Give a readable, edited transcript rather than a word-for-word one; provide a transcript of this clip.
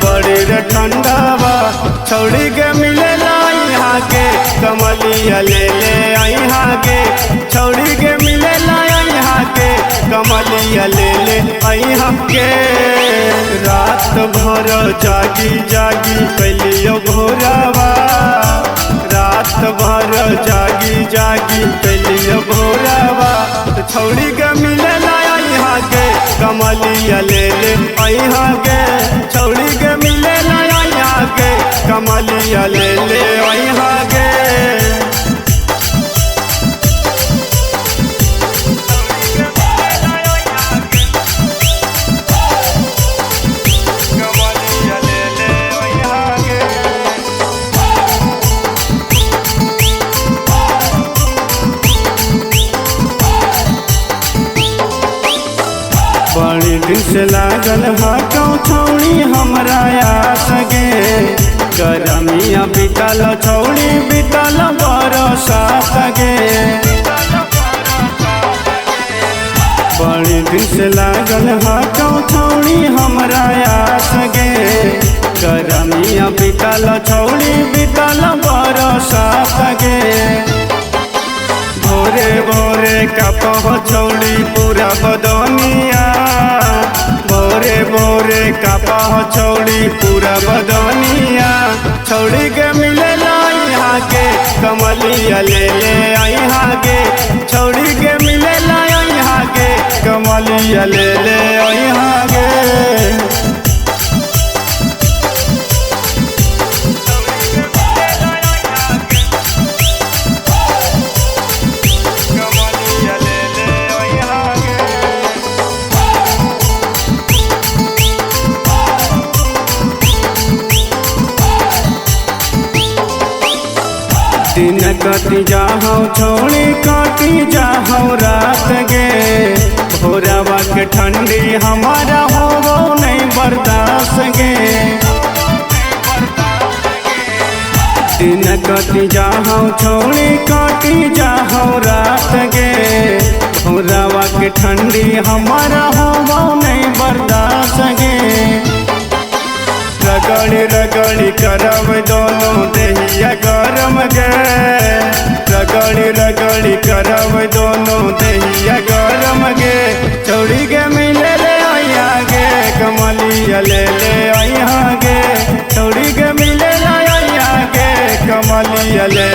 बड़ी रे ठंडावा छौड़ी के मिले यहाँ के कमलिया ले ले यहाँ के छौड़ी के मिले यहाँ के कमलिया ले ले यहाँ के। रात भर जागी जागी कैलियो भोरावा रात भर जागी जागी कैलियो भोरावा छौड़ी के मिले यहाँ के कमलिया ले ले यहाँ के छौड़ी के मिले यहाँ के कमलिया ले ले यहाँ के। बड़ी दिन से लागल हा छौड़ी हमरा आस गे गरमिया बीतल छौड़ी बीतल बरसात गे। बड़ी दिन से लागल हा छौड़ी हमरा आस गे गरमिया बीतल छौड़ी बीतल बरसात गे। भोरे भोरे कपह छौड़ी पूरा बदनिया भोरे भोरे कपह छौड़ी पूरा बदनिया छौड़ी के मिले यहाँ के कमलिया ले ले यहाँ के छौड़ी के मिले यहाँ के कमलिया ले ले यहाँ के। दिन कटी जाहो छौड़ी कटी जाहो रात गे भोरावा के ठंडी हमारा हो नहीं बर्दाश्त गे। दिन कटी जाहो छौड़ी कटी जाहो रात गे भोरावा के ठंडी हमारा हो नहीं बर्दाश्त गे। रगड़ी रगड़ी करब दोनों देहिया गरम गे रगड़ी रगड़ी करब दोनों देहिया गरम गे छौड़ी के मिले ले यहाँ गे कमलिया ले ले यहाँ गे छौड़ी के मिले ले यहाँ गे कमलिया ले